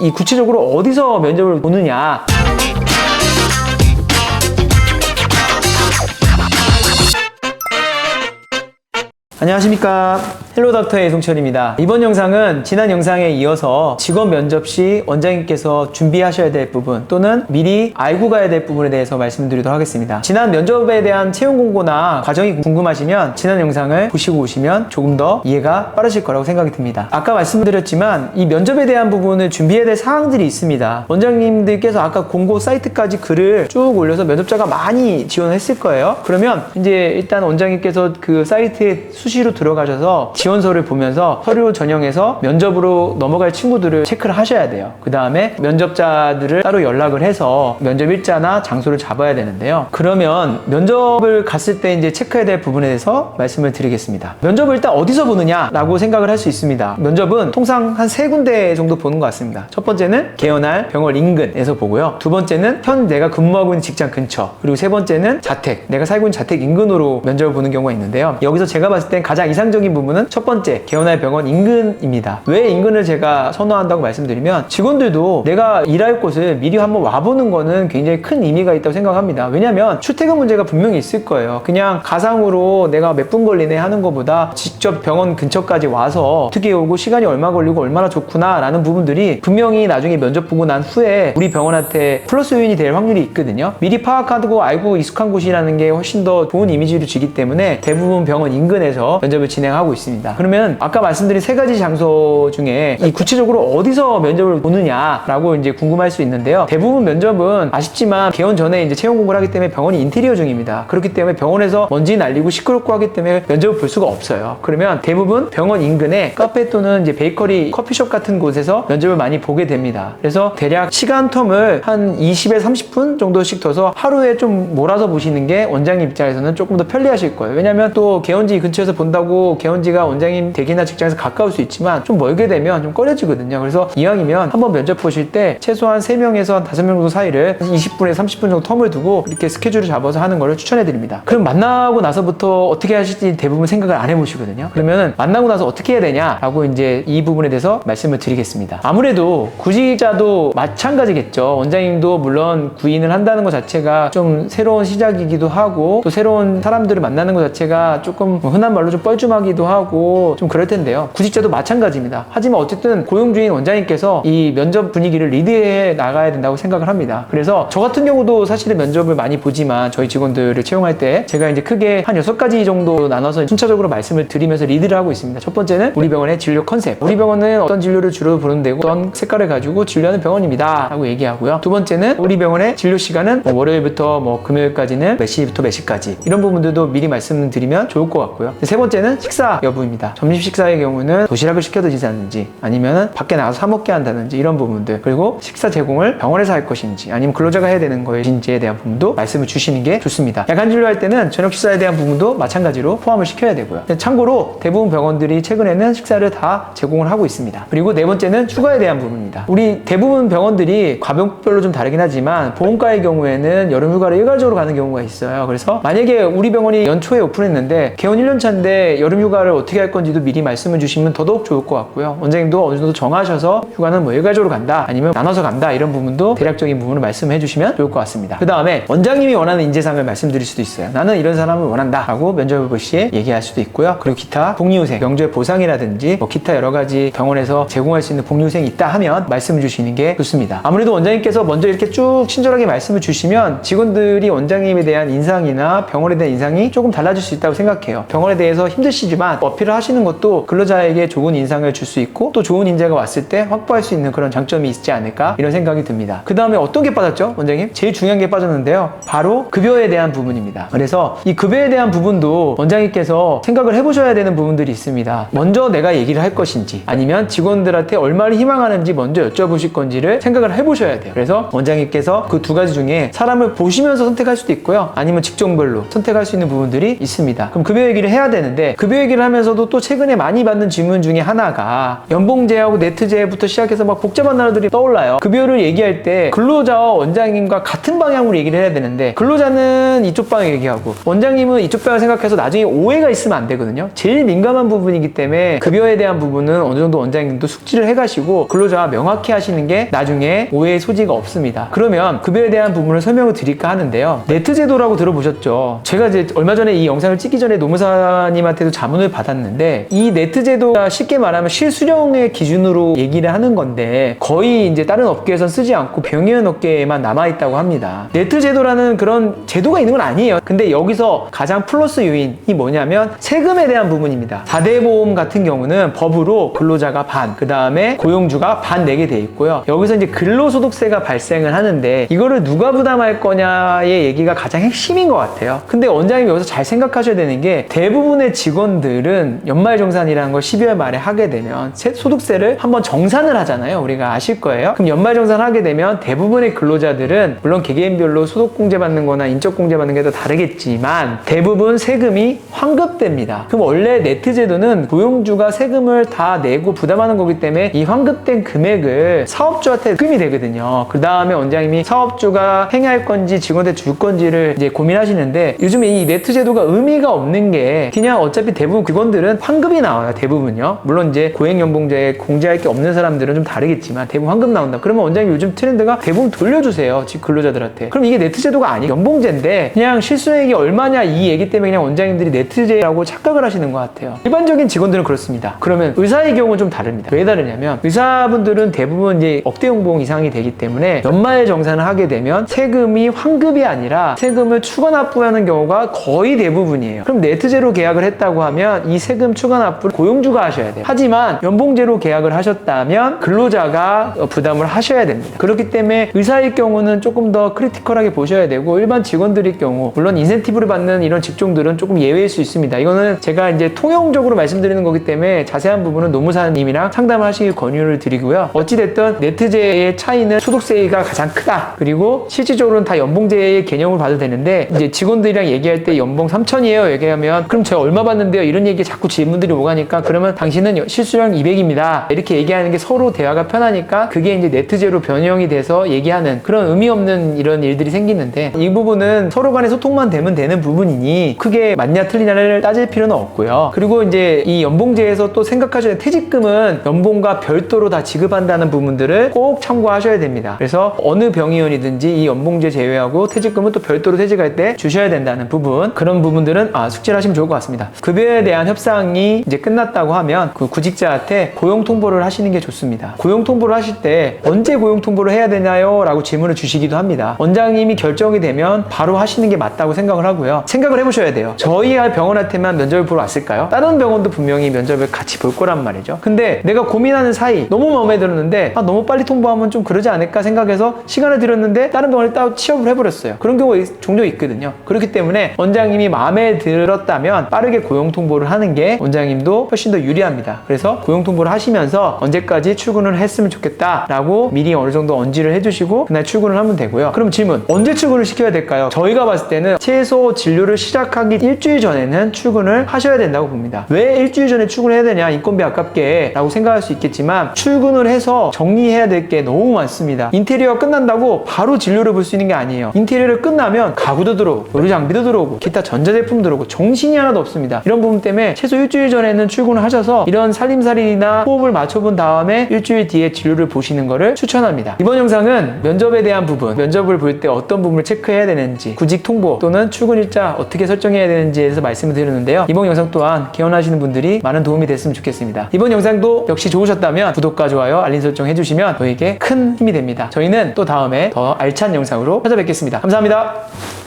이 구체적으로 어디서 면접을 보느냐. 안녕하십니까, 헬로닥터의 이송철입니다. 이번 영상은 지난 영상에 이어서 직원 면접 시 원장님께서 준비하셔야 될 부분 또는 미리 알고 가야 될 부분에 대해서 말씀드리도록 하겠습니다. 지난 면접에 대한 채용 공고나 과정이 궁금하시면 지난 영상을 보시고 오시면 조금 더 이해가 빠르실 거라고 생각이 듭니다. 아까 말씀드렸지만 이 면접에 대한 부분을 준비해야 될 사항들이 있습니다. 원장님들께서 아까 공고 사이트까지 글을 쭉 올려서 면접자가 많이 지원했을 거예요. 그러면 이제 일단 원장님께서 그 사이트에 수시로 들어가셔서 지원서를 보면서 서류 전형에서 면접으로 넘어갈 친구들을 체크를 하셔야 돼요. 그 다음에 면접자들을 따로 연락을 해서 면접 일자나 장소를 잡아야 되는데요. 그러면 면접을 갔을 때 이제 체크해야 될 부분에 대해서 말씀을 드리겠습니다. 면접을 일단 어디서 보느냐라고 생각을 할 수 있습니다. 면접은 통상 한 3군데 정도 보는 것 같습니다. 첫 번째는 개원할 병원 인근에서 보고요. 두 번째는 현 내가 근무하고 있는 직장 근처, 그리고 세 번째는 자택, 내가 살고 있는 자택 인근으로 면접을 보는 경우가 있는데요. 여기서 제가 봤을 때 가장 이상적인 부분은 첫 번째, 개원할 병원 인근입니다. 왜 인근을 제가 선호한다고 말씀드리면 직원들도 내가 일할 곳을 미리 한번 와보는 거는 굉장히 큰 의미가 있다고 생각합니다. 왜냐면 출퇴근 문제가 분명히 있을 거예요. 그냥 가상으로 내가 몇 분 걸리네 하는 것보다 직접 병원 근처까지 와서 어떻게 오고 시간이 얼마 걸리고 얼마나 좋구나 라는 부분들이 분명히 나중에 면접 보고 난 후에 우리 병원한테 플러스 요인이 될 확률이 있거든요. 미리 파악하고 알고 익숙한 곳이라는 게 훨씬 더 좋은 이미지를 주기 때문에 대부분 병원 인근에서 면접을 진행하고 있습니다. 그러면 아까 말씀드린 3가지 장소 중에 이 구체적으로 어디서 면접을 보느냐라고 이제 궁금할 수 있는데요. 대부분 면접은 아쉽지만 개원 전에 이제 채용 공고를 하기 때문에 병원이 인테리어 중입니다. 그렇기 때문에 병원에서 먼지 날리고 시끄럽고 하기 때문에 면접을 볼 수가 없어요. 그러면 대부분 병원 인근에 카페 또는 이제 베이커리, 커피숍 같은 곳에서 면접을 많이 보게 됩니다. 그래서 대략 시간 텀을 한 20에서 30분 정도씩 둬서 하루에 좀 몰아서 보시는 게 원장님 입장에서는 조금 더 편리하실 거예요. 왜냐면 또 개원지 근처에서 본다고 개원지가 원장님 댁이나 직장에서 가까울 수 있지만 좀 멀게 되면 좀 꺼려지거든요. 그래서 이왕이면 한번 면접 보실 때 최소한 3명에서 5명 정도 사이를 20분에서 30분 정도 텀을 두고 이렇게 스케줄을 잡아서 하는 걸 추천해 드립니다. 그럼 만나고 나서부터 어떻게 하실지 대부분 생각을 안 해보시거든요. 그러면은 만나고 나서 어떻게 해야 되냐라고 이제 이 부분에 대해서 말씀을 드리겠습니다. 아무래도 구직자도 마찬가지겠죠. 원장님도 물론 구인을 한다는 것 자체가 좀 새로운 시작이기도 하고 또 새로운 사람들을 만나는 것 자체가 조금 흔한 말로 좀 뻘쭘하기도 하고 좀 그럴 텐데요. 구직자도 마찬가지입니다. 하지만 어쨌든 고용주인 원장님께서 이 면접 분위기를 리드해 나가야 된다고 생각을 합니다. 그래서 저 같은 경우도 사실은 면접을 많이 보지만 저희 직원들을 채용할 때 제가 이제 크게 한 6가지 정도 나눠서 순차적으로 말씀을 드리면서 리드를 하고 있습니다. 첫 번째는 우리 병원의 진료 컨셉. 우리 병원은 어떤 진료를 주로 보는 데고 어떤 색깔을 가지고 진료하는 병원입니다 라고 얘기하고요. 두 번째는 우리 병원의 진료 시간은 월요일부터 금요일까지는 몇 시부터 몇 시까지, 이런 부분들도 미리 말씀드리면 좋을 것 같고요. 세 번째는 식사 여부입니다. 점심 식사의 경우는 도시락을 시켜드리자든지 아니면 밖에 나가서 사 먹게 한다든지 이런 부분들, 그리고 식사 제공을 병원에서 할 것인지 아니면 근로자가 해야 되는 것인지에 대한 부분도 말씀을 주시는 게 좋습니다. 야간 진료할 때는 저녁 식사에 대한 부분도 마찬가지로 포함을 시켜야 되고요. 참고로 대부분 병원들이 최근에는 식사를 다 제공을 하고 있습니다. 그리고 네 번째는 휴가에 대한 부분입니다. 우리 대부분 병원들이 과목별로 좀 다르긴 하지만 보험과의 경우에는 여름 휴가를 일괄적으로 가는 경우가 있어요. 그래서 만약에 우리 병원이 연초에 오픈했는데 개원 1년 차인데 여름 휴가를 어떻게 할 건지도 미리 말씀을 주시면 더더욱 좋을 것 같고요. 원장님도 어느 정도 정하셔서 휴가는 일괄적으로 간다 아니면 나눠서 간다 이런 부분도 대략적인 부분을 말씀해 주시면 좋을 것 같습니다. 그 다음에 원장님이 원하는 인재상을 말씀드릴 수도 있어요. 나는 이런 사람을 원한다 라고 면접을 볼 시에 얘기할 수도 있고요. 그리고 기타 복리후생, 명절 보상이라든지 기타 여러 가지 병원에서 제공할 수 있는 복리후생이 있다 하면 말씀을 주시는 게 좋습니다. 아무래도 원장님께서 먼저 이렇게 쭉 친절하게 말씀을 주시면 직원들이 원장님에 대한 인상이나 병원에 대한 인상이 조금 달라질 수 있다고 생각해요. 병원에 대해서 힘드시지만 어필을 하시는 것도 근로자에게 좋은 인상을 줄 수 있고 또 좋은 인재가 왔을 때 확보할 수 있는 그런 장점이 있지 않을까 이런 생각이 듭니다. 그 다음에 어떤 게 빠졌죠, 원장님? 제일 중요한 게 빠졌는데요. 바로 급여에 대한 부분입니다. 그래서 이 급여에 대한 부분도 원장님께서 생각을 해보셔야 되는 부분들이 있습니다. 먼저 내가 얘기를 할 것인지 아니면 직원들한테 얼마를 희망하는지 먼저 여쭤보실 건지를 생각을 해보셔야 돼요. 그래서 원장님께서 그 2가지 중에 사람을 보시면서 선택할 수도 있고요. 아니면 직종별로 선택할 수 있는 부분들이 있습니다. 그럼 급여 얘기를 해야 되는데 급여 얘기를 하면서도 또 최근에 많이 받는 질문 중에 하나가 연봉제하고 네트제부터 시작해서 막 복잡한 단어들이 떠올라요. 급여를 얘기할 때 근로자와 원장님과 같은 방향으로 얘기를 해야 되는데 근로자는 이쪽 방향 얘기하고 원장님은 이쪽 방향 생각해서 나중에 오해가 있으면 안 되거든요. 제일 민감한 부분이기 때문에 급여에 대한 부분은 어느 정도 원장님도 숙지를 해가시고 근로자와 명확히 하시는 게 나중에 오해의 소지가 없습니다. 그러면 급여에 대한 부분을 설명을 드릴까 하는데요. 네트 제도라고 들어보셨죠? 제가 이제 얼마 전에 이 영상을 찍기 전에 노무사님한테도 자문을 받았는데 이 네트 제도가 쉽게 말하면 실수령의 기준으로 얘기를 하는 건데 거의 이제 다른 업계에선 쓰지 않고 병행 업계에만 남아있다고 합니다. 네트 제도라는 그런 제도가 있는 건 아니에요. 근데 여기서 가장 플러스 요인이 뭐냐면 세금에 대한 부분입니다. 4대 보험 같은 경우는 법으로 근로자가 반, 그 다음에 고용주가 반 내게 돼 있고요. 여기서 이제 근로소득세가 발생을 하는데 이거를 누가 부담할 거냐의 얘기가 가장 핵심인 것 같아요. 근데 원장님이 여기서 잘 생각하셔야 되는 게 대부분의 직원들은 연말정산이라는 걸 12월 말에 하게 되면 소득세를 한번 정산을 하잖아요. 우리가 아실 거예요. 그럼 연말정산 하게 되면 대부분의 근로자들은 물론 개개인별로 소득공제 받는 거나 인적공제 받는 게 더 다르겠지만 대부분 세금이 환급됩니다. 그럼 원래 네트 제도는 고용주가 세금을 다 내고 부담하는 거기 때문에 이 환급된 금액을 사업주한테 입금이 되거든요. 그 다음에 원장님이 사업주가 행할 건지 직원한테 줄 건지를 이제 고민하시는데 요즘에 이 네트 제도가 의미가 없는 게 그냥 어차피 대부분 직원들은 환급이 나와요. 대부분요. 물론 이제 고액연봉제에 공제할 게 없는 사람들은 좀 다르겠지만 대부분 환급 나온다. 그러면 원장님 요즘 트렌드가 대부분 돌려주세요. 직 근로자들한테. 그럼 이게 네트 제도가 아니에요. 연봉제인데 그냥 실수액이 얼마냐 이 얘기 때문에 그냥 원장님들이 네트제라고 착각을 하시는 것 같아요. 일반적인 직원들은 그렇습니다. 그러면 의사의 경우는 좀 다릅니다. 왜 다르냐면 의사분들은 대부분 이제 억대 연봉 이상이 되기 때문에 연말 정산을 하게 되면 세금이 환급이 아니라 세금을 추가 납부하는 경우가 거의 대부분이에요. 그럼 네트제로 계약을 했다고 하면 이 세금 추가 납부를 고용주가 하셔야 돼요. 하지만 연봉제로 계약을 하셨다면 근로자가 부담을 하셔야 됩니다. 그렇기 때문에 의사의 경우는 조금 더 크리티컬하게 보셔야 되고 일반 직원들의 경우 물론 인센티브를 받는 이런 직종들은 조금 예외일 수 있습니다. 이거는 제가 이제 통용적으로 말씀드리는 거기 때문에 자세한 부분은 노무사님이랑 상담을 하시길 권유를 드리고요. 어찌됐든 네트제의 차이는 소득세가 가장 크다. 그리고 실질적으로는 다 연봉제의 개념을 봐도 되는데 이제 직원들이랑 얘기할 때 연봉 3천이에요 얘기하면 그럼 제가 얼마 받는데요? 이런 얘기 자꾸 질문들이 오가니까 그러면 당신은 실수령 200입니다. 이렇게 얘기하는 게 서로 대화가 편하니까 그게 이제 네트제로 변형이 돼서 얘기하는 그런 의미 없는 이런 일들이 생기는데 이 부분은 서로 간에 소통만 되면 되는 부분이니 크게 맞냐 틀리냐를 따질 필요는 없고요. 그리고 이제 이 연봉제에서 또 생각하셔야 돼요. 퇴직금은 연봉과 별도로 다 지급한다는 부분들을 꼭 참고하셔야 됩니다. 그래서 어느 병의원이든지 이 연봉제 제외하고 퇴직금은 또 별도로 퇴직할 때 주셔야 된다는 부분 그런 부분들은 숙지를 하시면 좋을 것 같습니다. 급여에 대한 협상이 이제 끝났다고 하면 그 구직자한테 고용 통보를 하시는 게 좋습니다. 고용 통보를 하실 때 언제 고용 통보를 해야 되나요? 라고 질문을 주시기도 합니다. 원장님이 결정이 되면 바로 하시는 게 맞다고 생각을 하고요. 생각을 해보셔야 돼요. 저희 병원한테만 면접을 보러 왔을까요? 다른 병원도 분명히 면접을 같이 볼 거란 말이죠. 근데 내가 고민하는 사이 너무 마음에 들었는데 너무 빨리 통보하면 좀 그러지 않을까 생각해서 시간을 들였는데 다른 병원에 따로 취업을 해버렸어요. 그런 경우가 종종 있거든요. 그렇기 때문에 원장님이 마음에 들었다면 빠르게 고용 통보를 하는 게 원장님도 훨씬 더 유리합니다. 그래서 고용 통보를 하시면서 언제까지 출근을 했으면 좋겠다 라고 미리 어느 정도 언지를 해주시고 그날 출근을 하면 되고요. 그럼 질문, 언제 출근을 시켜야 될까요? 저희가 봤을 때는 최소 진료를 시작하기 일주일 전에는 출근을 하셔야 된다고 봅니다. 왜 일주일 전에 출근해야 되냐, 인건비 아깝게 라고 생각할 수 있겠지만 출근을 해서 정리해야 될 게 너무 많습니다. 인테리어가 끝난다고 바로 진료를 볼 수 있는 게 아니에요. 인테리어를 끝나면 가구도 들어오고 의료 장비도 들어오고 기타 전자제품 들어오고 정신이 하나도 없습니다. 이런 부분 때문에 최소 일주일 전에는 출근을 하셔서 이런 살림살이나 호흡을 맞춰본 다음에 일주일 뒤에 진료를 보시는 거를 추천합니다. 이번 영상은 면접에 대한 부분, 면접을 볼 때 어떤 부분을 체크해야 되는지, 구직 통보 또는 출근 일자 어떻게 설정해야 되는지에 대해서 말씀을 드렸는데요. 이번 영상 또한 개원하시는 분들이 많은 도움이 됐으면 좋겠습니다. 이번 영상도 역시 좋으셨다면 구독과 좋아요, 알림 설정 해주시면 저에게 큰 힘이 됩니다. 저희는 또 다음에 더 알찬 영상으로 찾아뵙겠습니다. 감사합니다.